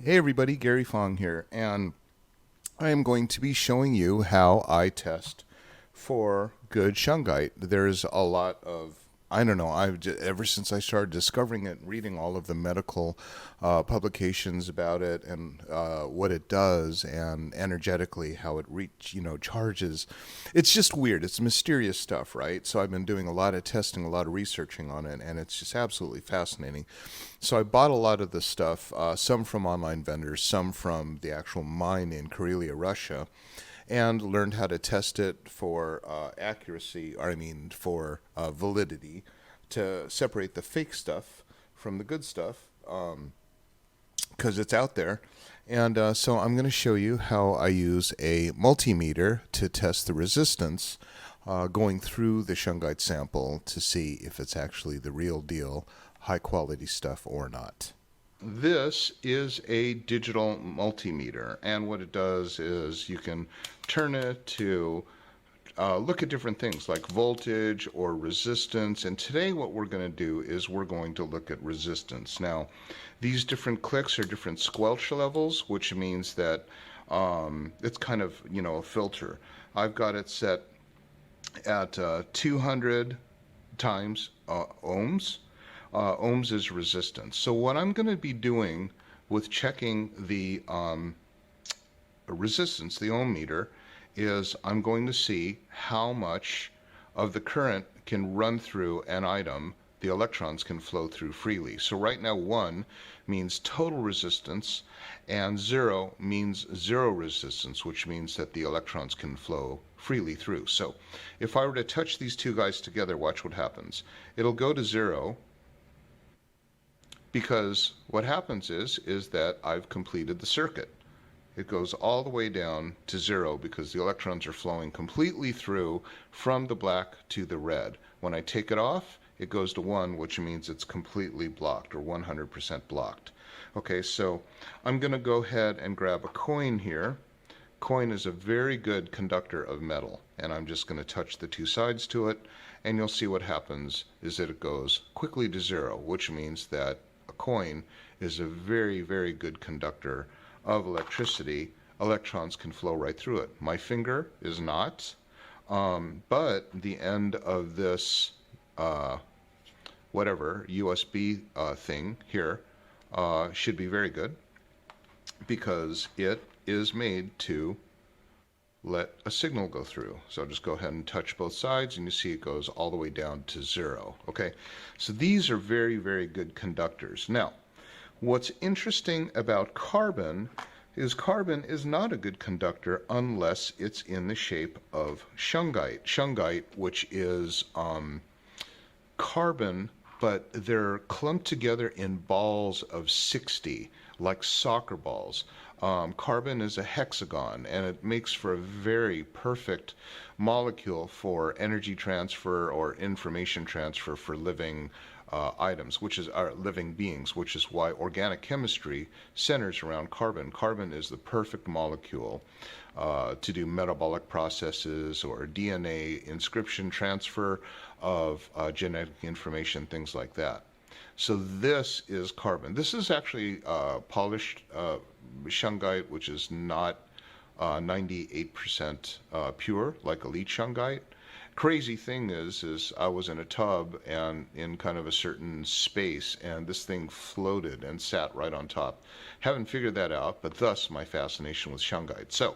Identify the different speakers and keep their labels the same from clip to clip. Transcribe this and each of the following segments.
Speaker 1: Hey everybody, Gary Fong here, and I am going to be showing you how I test for good shungite. There's a lot of I don't know. Ever since I started discovering it, and reading all of the medical publications about it and what it does, and energetically how it charges. It's just weird. It's mysterious stuff, right? So I've been doing a lot of testing, a lot of researching on it, and it's just absolutely fascinating. So I bought a lot of this stuff, some from online vendors, some from the actual mine in Karelia, Russia, and learned how to test it for accuracy, or I mean for validity, to separate the fake stuff from the good stuff, because it's out there. And so I'm going to show you how I use a multimeter to test the resistance going through the shungite sample to see if it's actually the real deal, high quality stuff or not. This is a digital multimeter, and what it does is you can turn it to look at different things like voltage or resistance. And today what we're going to do is we're going to look at resistance. Now, these different clicks are different squelch levels, which means that it's kind of, a filter. I've got it set at 200 times ohms. Ohms is resistance. So what I'm going to be doing with checking the resistance, the ohm meter, is I'm going to see how much of the current can run through an item, the electrons can flow through freely. So right now 1 means total resistance, and 0 means zero resistance, which means that the electrons can flow freely through. So if I were to touch these two guys together, watch what happens. It'll go to 0, because what happens is that I've completed the circuit. It goes all the way down to 0 because the electrons are flowing completely through from the black to the red. When I take it off, it goes to 1, which means it's completely blocked, or 100% blocked. Okay, so I'm going to go ahead and grab a coin here. Coin is a very good conductor of metal, and I'm just going to touch the two sides to it, and you'll see what happens is that it goes quickly to 0, which means that a coin is a very, very good conductor of electricity. Electrons can flow right through it. My finger is not, but the end of this whatever USB thing here should be very good, because it is made to let a signal go through. So just go ahead and touch both sides, and you see it goes all the way down to 0. Okay, so these are very, very good conductors. Now, what's interesting about carbon is not a good conductor unless it's in the shape of shungite. Shungite, which is carbon, but they're clumped together in balls of 60, like soccer balls. Carbon is a hexagon, and it makes for a very perfect molecule for energy transfer or information transfer for living items, which is our living beings, which is why organic chemistry centers around carbon. Carbon is the perfect molecule to do metabolic processes or DNA inscription transfer of genetic information, things like that. So this is carbon. This is actually polished shungite, which is not 98% pure like elite shungite. Crazy thing is I was in a tub and in kind of a certain space, and this thing floated and sat right on top. Haven't figured that out, but thus my fascination with shungite. So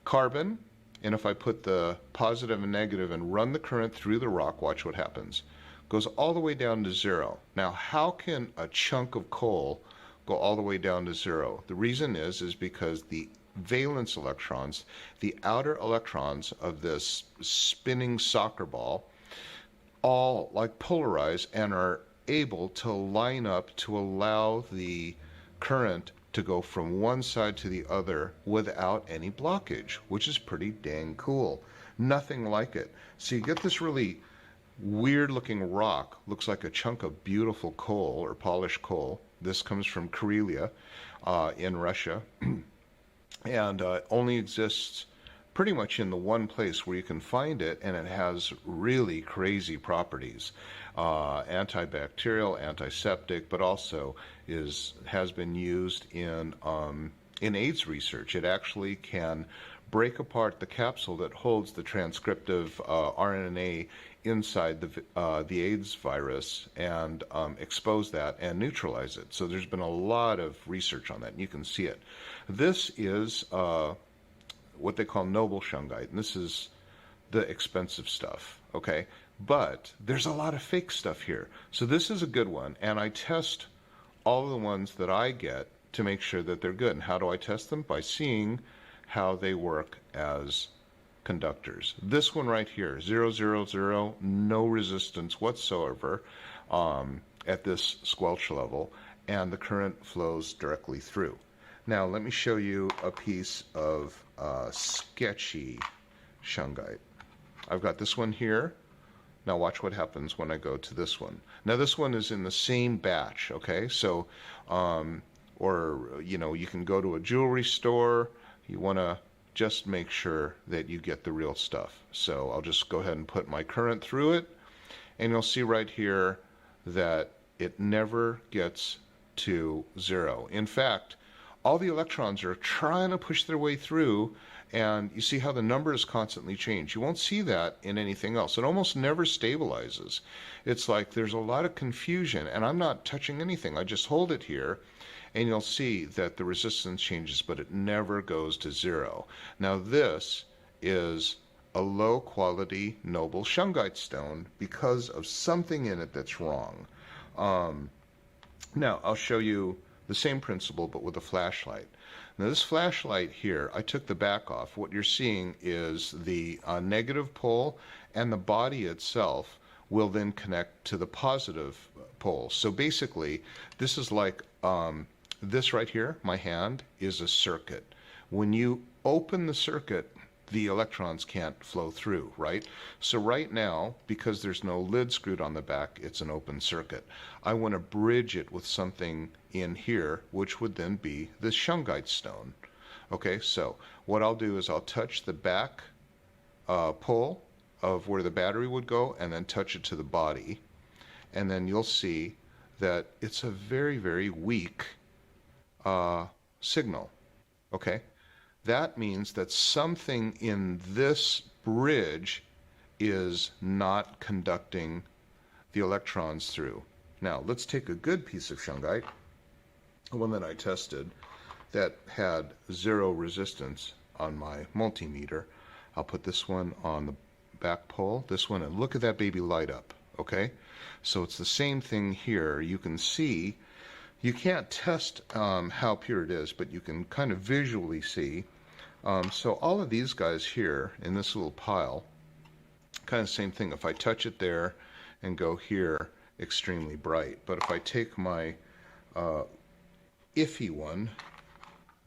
Speaker 1: carbon, and if I put the positive and negative and run the current through the rock, watch what happens. Goes all the way down to 0. Now, how can a chunk of coal go all the way down to 0? The reason is because the valence electrons, the outer electrons of this spinning soccer ball, all like polarize and are able to line up to allow the current to go from one side to the other without any blockage, which is pretty dang cool. Nothing like it. So you get this really weird looking rock, looks like a chunk of beautiful coal or polished coal. This comes from Karelia in Russia, and only exists pretty much in the one place where you can find it, and it has really crazy properties. Antibacterial, antiseptic, but also has been used in AIDS research. It actually can break apart the capsule that holds the transcriptive RNA inside the AIDS virus and expose that and neutralize it. So there's been a lot of research on that, and you can see it. This is what they call noble shungite, and this is the expensive stuff, okay? But there's a lot of fake stuff here. So this is a good one, and I test all of the ones that I get to make sure that they're good. And how do I test them? By seeing how they work as conductors. This one right here, 000, no resistance whatsoever at this squelch level, and the current flows directly through. Now let me show you a piece of sketchy shungite. I've got this one here. Now watch what happens when I go to this one. Now this one is in the same batch, okay? So, or you can go to a jewelry store. You want to just make sure that you get the real stuff. So I'll just go ahead and put my current through it, and you'll see right here that it never gets to 0. In fact, all the electrons are trying to push their way through, and you see how the numbers constantly change. You won't see that in anything else. It almost never stabilizes. It's like there's a lot of confusion, and I'm not touching anything. I just hold it here, and you'll see that the resistance changes, but it never goes to 0. Now this is a low quality noble shungite stone because of something in it that's wrong. Now I'll show you the same principle but with a flashlight. Now this flashlight here, I took the back off. What you're seeing is the negative pole, and the body itself will then connect to the positive pole. So basically this is like this right here, my hand, is a circuit. When you open the circuit, the electrons can't flow through, right? So right now, because there's no lid screwed on the back, it's an open circuit. I want to bridge it with something in here, which would then be the shungite stone. Okay, so what I'll do is I'll touch the back pole of where the battery would go, and then touch it to the body, and then you'll see that it's a very, very weak signal. Okay, that means that something in this bridge is not conducting the electrons through. Now let's take a good piece of shungite, one that I tested that had 0 resistance on my multimeter. I'll put this one on the back pole, this one, and look at that baby light up. Okay, so it's the same thing here. You can see, you can't test how pure it is, but you can kind of visually see. So all of these guys here in this little pile, kind of same thing. If I touch it there and go here, extremely bright. But if I take my iffy one,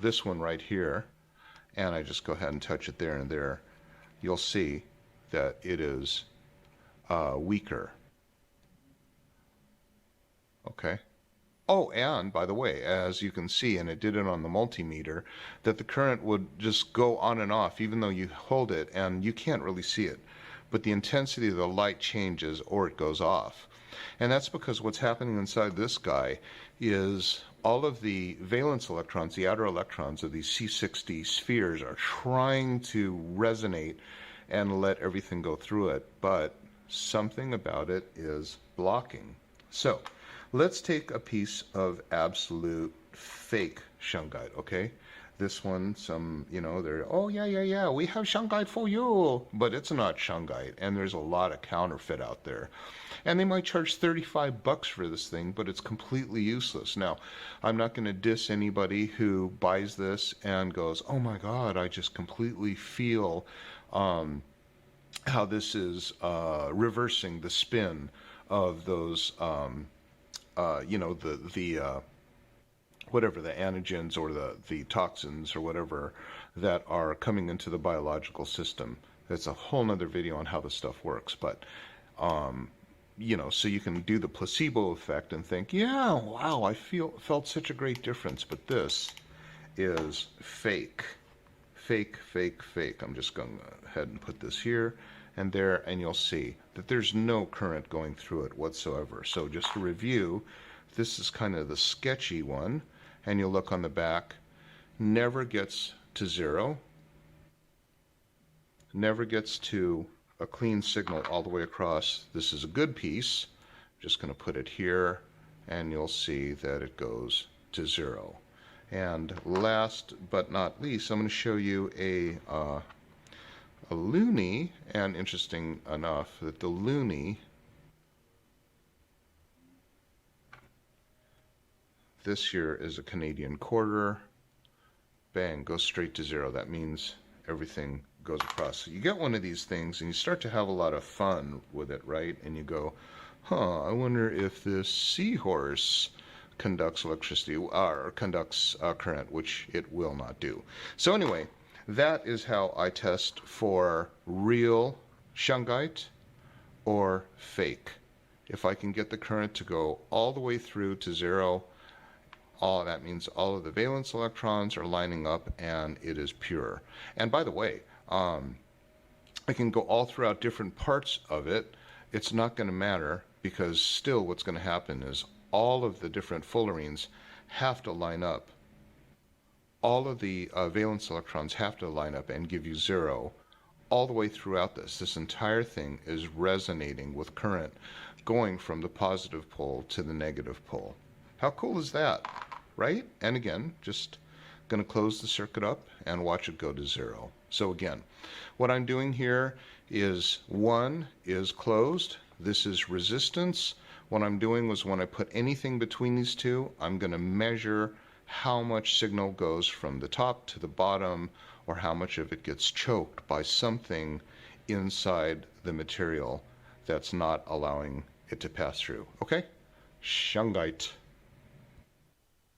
Speaker 1: this one right here, and I just go ahead and touch it there and there, you'll see that it is weaker. Okay. Oh, and by the way, as you can see, and it did it on the multimeter, that the current would just go on and off even though you hold it, and you can't really see it. But the intensity of the light changes or it goes off. And that's because what's happening inside this guy is all of the valence electrons, the outer electrons of these C60 spheres, are trying to resonate and let everything go through it, but something about it is blocking. So let's take a piece of absolute fake shungite, okay? This one, they're, oh yeah, we have shungite for you, but it's not shungite, and there's a lot of counterfeit out there. And they might charge $35 for this thing, but it's completely useless. Now, I'm not going to diss anybody who buys this and goes, oh my God, I just completely feel how this is reversing the spin of those whatever the antigens or the toxins or whatever that are coming into the biological system. That's a whole nother video on how this stuff works. But, so you can do the placebo effect and think, yeah, wow, I felt such a great difference. But this is fake. fake, fake, fake. I'm just going to go ahead and put this here and there, and you'll see that there's no current going through it whatsoever. So just to review, this is kind of the sketchy one, and you'll look on the back, never gets to zero, never gets to a clean signal all the way across. This is a good piece. I'm just going to put it here, and you'll see that it goes to zero. And last but not least, I'm going to show you a loonie, and interesting enough that the loonie, this here is a Canadian quarter. Bang, goes straight to zero. That means everything goes across. So you get one of these things and you start to have a lot of fun with it, right? And you go, I wonder if this seahorse conducts electricity or conducts current, which it will not do. So anyway, that is how I test for real shungite or fake. If I can get the current to go all the way through to zero, that means all of the valence electrons are lining up and it is pure. And by the way, I can go all throughout different parts of it. It's not going to matter, because still what's going to happen is all of the different fullerenes have to line up. All of the valence electrons have to line up and give you zero all the way throughout this. This entire thing is resonating with current going from the positive pole to the negative pole. How cool is that, right? And again, just going to close the circuit up and watch it go to zero. So again, what I'm doing here is one is closed. This is resistance. What I'm doing was when I put anything between these two, I'm going to measure how much signal goes from the top to the bottom, or how much of it gets choked by something inside the material that's not allowing it to pass through. Okay? Shungite.